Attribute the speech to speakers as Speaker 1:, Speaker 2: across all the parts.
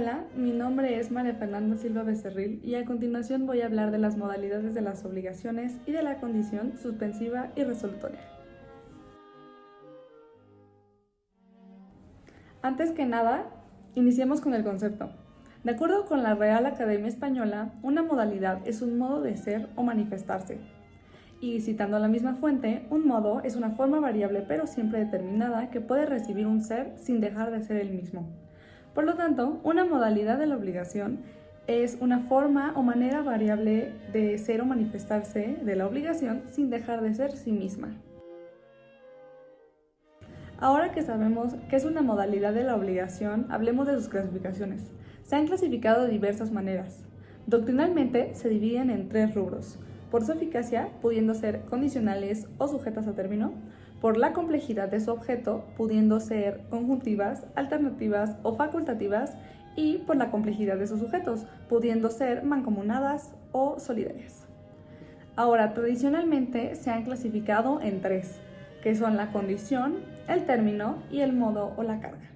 Speaker 1: Hola, mi nombre es María Fernanda Silva Becerril y a continuación voy a hablar de las modalidades de las obligaciones y de la condición suspensiva y resolutoria. Antes que nada, iniciemos con el concepto. De acuerdo con la Real Academia Española, una modalidad es un modo de ser o manifestarse. Y citando la misma fuente, un modo es una forma variable pero siempre determinada que puede recibir un ser sin dejar de ser el mismo. Por lo tanto, una modalidad de la obligación es una forma o manera variable de ser o manifestarse de la obligación sin dejar de ser sí misma. Ahora que sabemos qué es una modalidad de la obligación, hablemos de sus clasificaciones. Se han clasificado de diversas maneras. Doctrinalmente se dividen en 3 rubros: por su eficacia, pudiendo ser condicionales o sujetas a término; por la complejidad de su objeto, pudiendo ser conjuntivas, alternativas o facultativas; y por la complejidad de sus sujetos, pudiendo ser mancomunadas o solidarias. Ahora, tradicionalmente se han clasificado en 3, que son la condición, el término y el modo o la carga.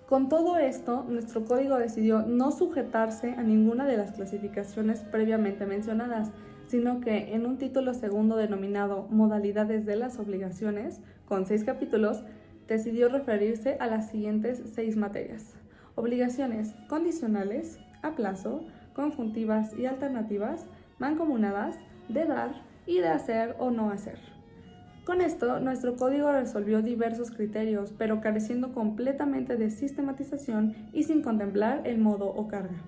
Speaker 1: Con todo esto, nuestro código decidió no sujetarse a ninguna de las clasificaciones previamente mencionadas, sino que en un título segundo denominado Modalidades de las Obligaciones, con 6 capítulos, decidió referirse a las siguientes 6 materias: obligaciones condicionales, a plazo, conjuntivas y alternativas, mancomunadas, de dar y de hacer o no hacer. Con esto, nuestro código resolvió diversos criterios, pero careciendo completamente de sistematización y sin contemplar el modo o carga.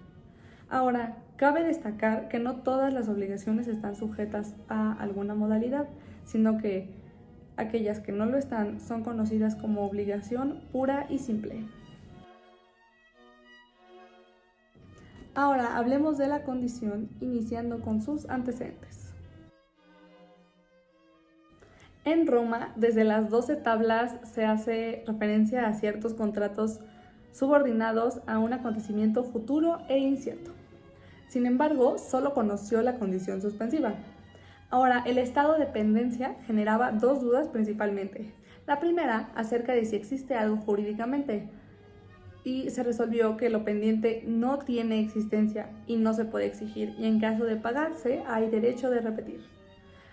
Speaker 1: Ahora, cabe destacar que no todas las obligaciones están sujetas a alguna modalidad, sino que aquellas que no lo están son conocidas como obligación pura y simple. Ahora hablemos de la condición, iniciando con sus antecedentes. En Roma, desde las 12 tablas se hace referencia a ciertos contratos subordinados a un acontecimiento futuro e incierto. Sin embargo, solo conoció la condición suspensiva. Ahora, el estado de pendencia generaba 2 dudas principalmente. La primera, acerca de si existe algo jurídicamente, y se resolvió que lo pendiente no tiene existencia y no se puede exigir, y en caso de pagarse hay derecho de repetir.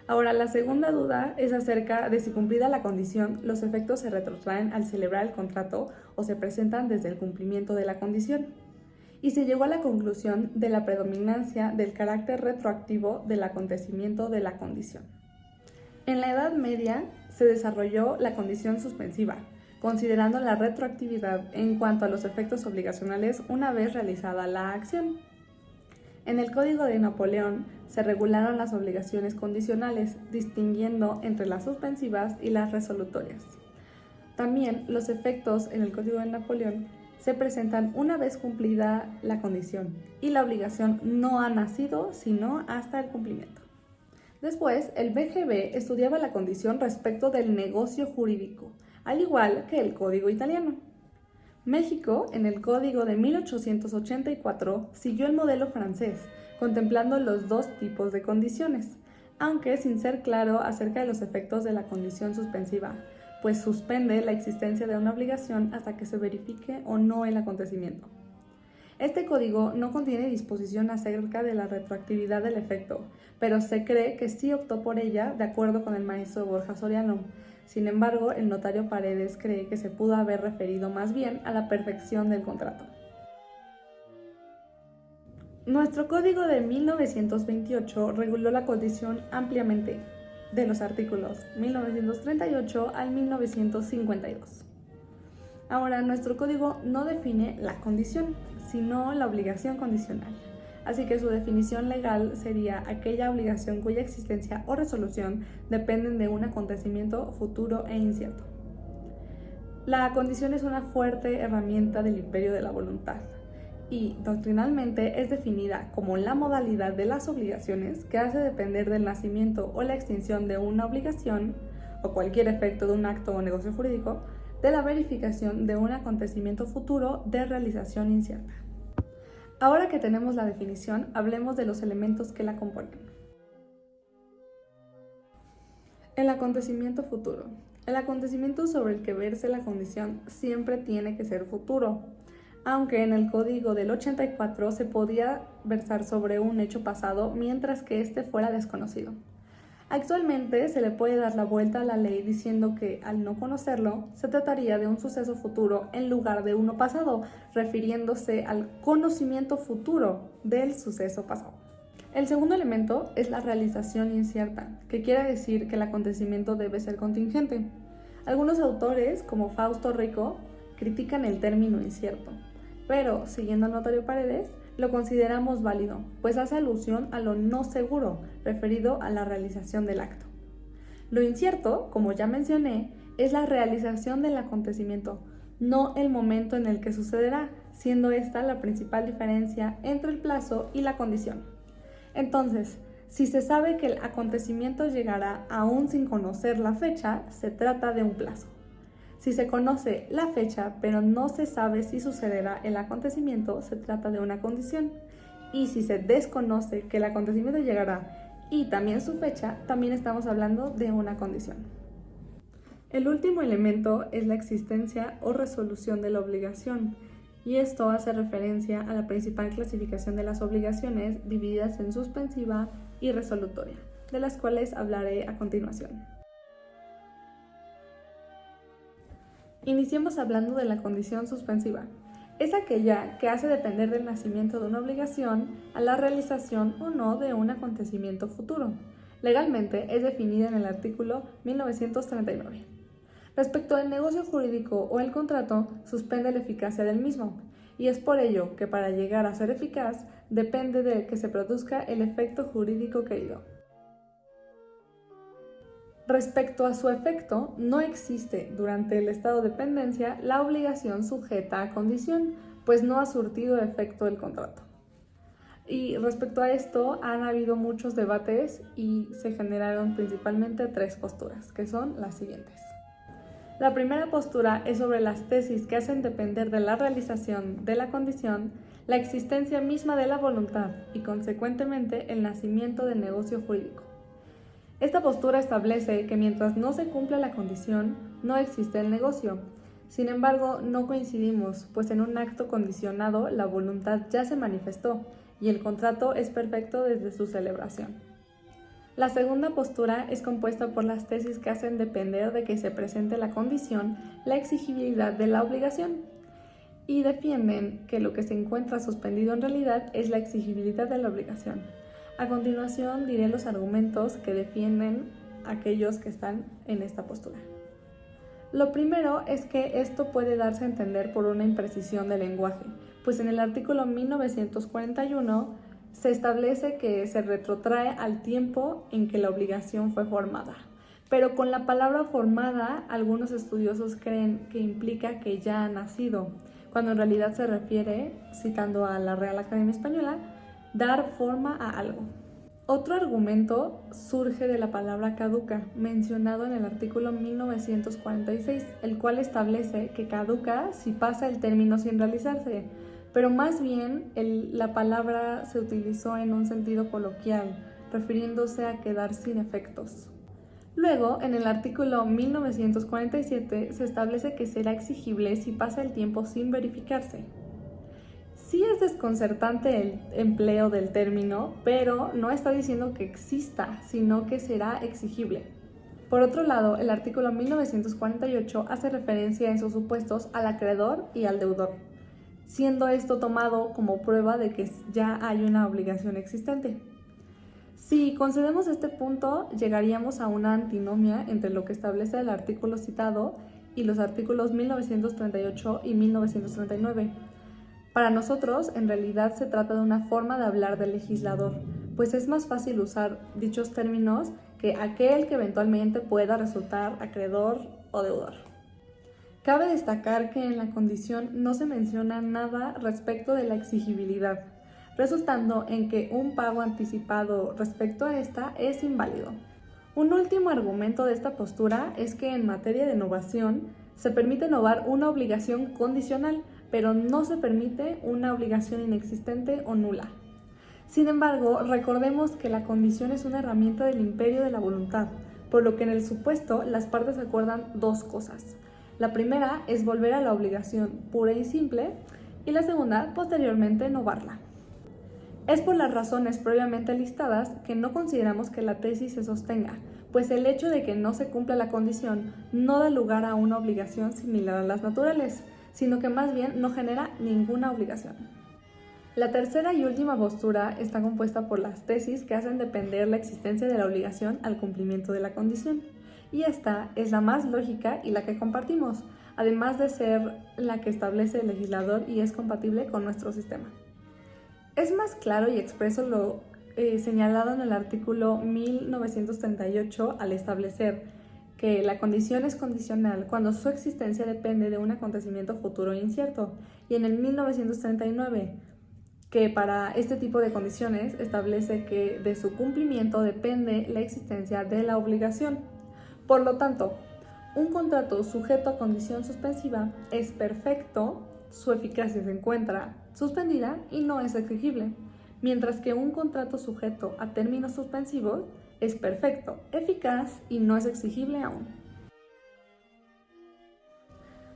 Speaker 1: Ahora, la segunda duda es acerca de si, cumplida la condición, los efectos se retrotraen al celebrar el contrato o se presentan desde el cumplimiento de la condición. Y se llegó a la conclusión de la predominancia del carácter retroactivo del acontecimiento de la condición. En la Edad Media se desarrolló la condición suspensiva, considerando la retroactividad en cuanto a los efectos obligacionales una vez realizada la acción. En el Código de Napoleón se regularon las obligaciones condicionales, distinguiendo entre las suspensivas y las resolutorias. También los efectos en el Código de Napoleón se presentan una vez cumplida la condición, y la obligación no ha nacido sino hasta el cumplimiento. Después, el BGB estudiaba la condición respecto del negocio jurídico, al igual que el Código italiano. México, en el Código de 1884, siguió el modelo francés, contemplando los 2 tipos de condiciones, aunque sin ser claro acerca de los efectos de la condición suspensiva, pues suspende la existencia de una obligación hasta que se verifique o no el acontecimiento. Este código no contiene disposición acerca de la retroactividad del efecto, pero se cree que sí optó por ella de acuerdo con el maestro Borja Soriano. Sin embargo, el notario Paredes cree que se pudo haber referido más bien a la perfección del contrato. Nuestro código de 1928 reguló la condición ampliamente, de los artículos 1938 al 1952. Ahora, nuestro código no define la condición, sino la obligación condicional. Así que su definición legal sería aquella obligación cuya existencia o resolución dependen de un acontecimiento futuro e incierto. La condición es una fuerte herramienta del imperio de la voluntad y, doctrinalmente, es definida como la modalidad de las obligaciones que hace depender del nacimiento o la extinción de una obligación o cualquier efecto de un acto o negocio jurídico de la verificación de un acontecimiento futuro de realización incierta. Ahora que tenemos la definición, hablemos de los elementos que la componen. El acontecimiento futuro. El acontecimiento sobre el que verse la condición siempre tiene que ser futuro. aunque en el Código del 84 se podía versar sobre un hecho pasado mientras que éste fuera desconocido. Actualmente se le puede dar la vuelta a la ley diciendo que, al no conocerlo, se trataría de un suceso futuro en lugar de uno pasado, refiriéndose al conocimiento futuro del suceso pasado. El segundo elemento es la realización incierta, que quiere decir que el acontecimiento debe ser contingente. Algunos autores, como Fausto Rico, critican el término incierto, pero, siguiendo al notario Paredes, lo consideramos válido, pues hace alusión a lo no seguro, referido a la realización del acto. Lo incierto, como ya mencioné, es la realización del acontecimiento, no el momento en el que sucederá, siendo esta la principal diferencia entre el plazo y la condición. Entonces, si se sabe que el acontecimiento llegará aún sin conocer la fecha, se trata de un plazo. Si se conoce la fecha, pero no se sabe si sucederá el acontecimiento, se trata de una condición. Y si se desconoce que el acontecimiento llegará y también su fecha, también estamos hablando de una condición. El último elemento es la existencia o resolución de la obligación, y esto hace referencia a la principal clasificación de las obligaciones divididas en suspensiva y resolutoria, de las cuales hablaré a continuación. Iniciemos hablando de la condición suspensiva. Es aquella que hace depender del nacimiento de una obligación a la realización o no de un acontecimiento futuro. Legalmente es definida en el artículo 1939. Respecto al negocio jurídico o el contrato, suspende la eficacia del mismo, y es por ello que para llegar a ser eficaz depende de que se produzca el efecto jurídico querido. Respecto a su efecto, no existe durante el estado de pendencia la obligación sujeta a condición, pues no ha surtido efecto el contrato. Y respecto a esto han habido muchos debates y se generaron principalmente tres posturas, que son las siguientes. La primera postura es sobre las tesis que hacen depender de la realización de la condición la existencia misma de la voluntad y, consecuentemente, el nacimiento del negocio jurídico. Esta postura establece que mientras no se cumpla la condición, no existe el negocio. Sin embargo, no coincidimos, pues en un acto condicionado la voluntad ya se manifestó y el contrato es perfecto desde su celebración. La segunda postura es compuesta por las tesis que hacen depender de que se presente la condición, la exigibilidad de la obligación, y defienden que lo que se encuentra suspendido en realidad es la exigibilidad de la obligación. A continuación diré los argumentos que defienden aquellos que están en esta postura. Lo primero es que esto puede darse a entender por una imprecisión del lenguaje, pues en el artículo 1941 se establece que se retrotrae al tiempo en que la obligación fue formada. Pero con la palabra formada, algunos estudiosos creen que implica que ya ha nacido, cuando en realidad se refiere, citando a la Real Academia Española, dar forma a algo. Otro argumento surge de la palabra caduca, mencionado en el artículo 1946, el cual establece que caduca si pasa el término sin realizarse, pero más bien la palabra se utilizó en un sentido coloquial, refiriéndose a quedar sin efectos. Luego, en el artículo 1947 se establece que será exigible si pasa el tiempo sin verificarse. Sí es desconcertante el empleo del término, pero no está diciendo que exista, sino que será exigible. Por otro lado, el artículo 1948 hace referencia en sus supuestos al acreedor y al deudor, siendo esto tomado como prueba de que ya hay una obligación existente. Si concedemos este punto, llegaríamos a una antinomia entre lo que establece el artículo citado y los artículos 1938 y 1939. Para nosotros, en realidad, se trata de una forma de hablar del legislador, pues es más fácil usar dichos términos que aquel que eventualmente pueda resultar acreedor o deudor. Cabe destacar que en la condición no se menciona nada respecto de la exigibilidad, resultando en que un pago anticipado respecto a esta es inválido. Un último argumento de esta postura es que en materia de novación se permite novar una obligación condicional, pero no se permite una obligación inexistente o nula. Sin embargo, recordemos que la condición es una herramienta del imperio de la voluntad, por lo que en el supuesto las partes acuerdan dos cosas. La primera es volver a la obligación pura y simple, y la segunda, posteriormente, novarla. Es por las razones previamente listadas que no consideramos que la tesis se sostenga, pues el hecho de que no se cumpla la condición no da lugar a una obligación similar a las naturales, sino que más bien no genera ninguna obligación. La tercera y última postura está compuesta por las tesis que hacen depender la existencia de la obligación al cumplimiento de la condición, y esta es la más lógica y la que compartimos, además de ser la que establece el legislador y es compatible con nuestro sistema. Es más claro y expreso lo señalado en el artículo 1938 al establecer que la condición es condicional cuando su existencia depende de un acontecimiento futuro e incierto, y en el 1939 que para este tipo de condiciones establece que de su cumplimiento depende la existencia de la obligación. Por lo tanto, un contrato sujeto a condición suspensiva es perfecto, su eficacia se encuentra suspendida y no es exigible, mientras que un contrato sujeto a términos suspensivos es perfecto, eficaz y no es exigible aún.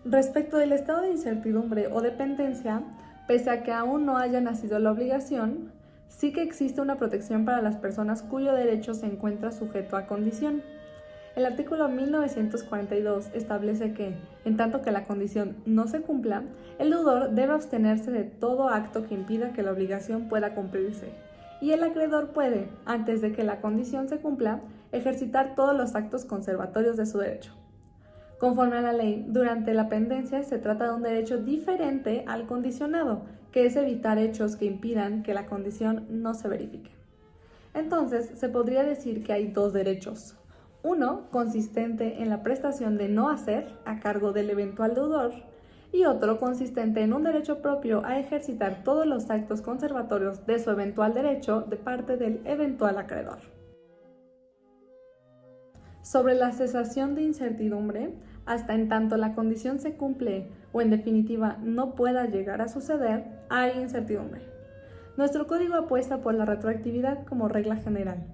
Speaker 1: Respecto del estado de incertidumbre o dependencia, pese a que aún no haya nacido la obligación, sí que existe una protección para las personas cuyo derecho se encuentra sujeto a condición. El artículo 1942 establece que, en tanto que la condición no se cumpla, el deudor debe abstenerse de todo acto que impida que la obligación pueda cumplirse, y el acreedor puede, antes de que la condición se cumpla, ejercitar todos los actos conservatorios de su derecho. Conforme a la ley, durante la pendencia se trata de un derecho diferente al condicionado, que es evitar hechos que impidan que la condición no se verifique. Entonces, se podría decir que hay dos derechos. Uno, consistente en la prestación de no hacer a cargo del eventual deudor, y otro, consistente en un derecho propio a ejercitar todos los actos conservatorios de su eventual derecho de parte del eventual acreedor. Sobre la cesación de incertidumbre, hasta en tanto la condición se cumple o en definitiva no pueda llegar a suceder, hay incertidumbre. Nuestro código apuesta por la retroactividad como regla general,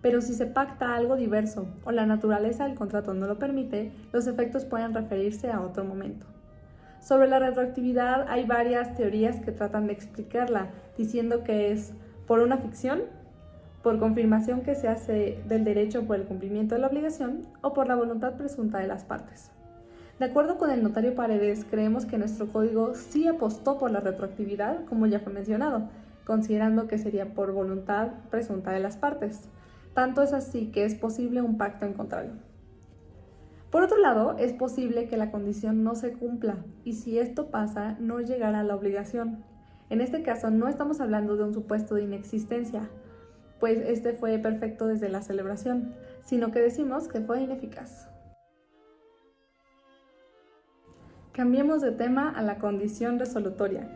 Speaker 1: pero si se pacta algo diverso o la naturaleza del contrato no lo permite, los efectos pueden referirse a otro momento. Sobre la retroactividad hay varias teorías que tratan de explicarla, diciendo que es por una ficción, por confirmación que se hace del derecho por el cumplimiento de la obligación o por la voluntad presunta de las partes. De acuerdo con el notario Paredes, creemos que nuestro código sí apostó por la retroactividad, como ya fue mencionado, considerando que sería por voluntad presunta de las partes. Tanto es así que es posible un pacto en contrario. Por otro lado, es posible que la condición no se cumpla y si esto pasa, no llegará a la obligación. En este caso, no estamos hablando de un supuesto de inexistencia, pues este fue perfecto desde la celebración, sino que decimos que fue ineficaz. Cambiemos de tema a la condición resolutoria.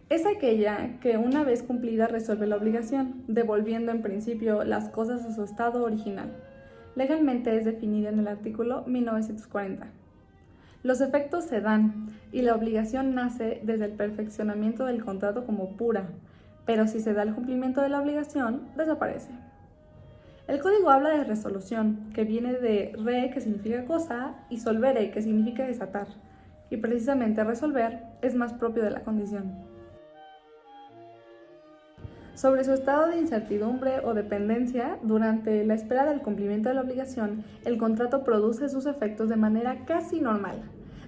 Speaker 1: Es aquella que una vez cumplida resuelve la obligación, devolviendo en principio las cosas a su estado original. Legalmente es definida en el artículo 1940. Los efectos se dan y la obligación nace desde el perfeccionamiento del contrato como pura, pero si se da el cumplimiento de la obligación, desaparece. El código habla de resolución, que viene de re, que significa cosa, y solvere, que significa desatar, y precisamente resolver es más propio de la condición. Sobre su estado de incertidumbre o dependencia, durante la espera del cumplimiento de la obligación, el contrato produce sus efectos de manera casi normal.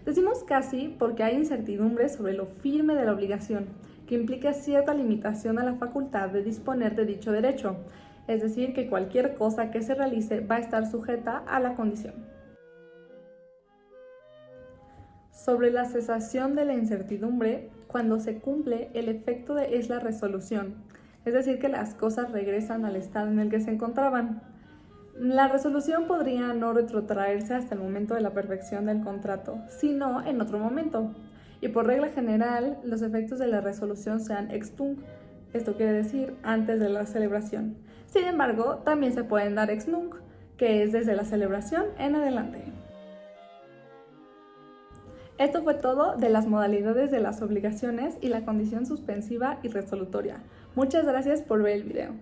Speaker 1: Decimos casi porque hay incertidumbre sobre lo firme de la obligación, que implica cierta limitación a la facultad de disponer de dicho derecho, es decir, que cualquier cosa que se realice va a estar sujeta a la condición. Sobre la cesación de la incertidumbre, cuando se cumple, el efecto es la resolución, es decir, que las cosas regresan al estado en el que se encontraban. La resolución podría no retrotraerse hasta el momento de la perfección del contrato, sino en otro momento. Y por regla general, los efectos de la resolución sean ex tunc, esto quiere decir antes de la celebración. Sin embargo, también se pueden dar ex nunc, que es desde la celebración en adelante. Esto fue todo de las modalidades de las obligaciones y la condición suspensiva y resolutoria. Muchas gracias por ver el video.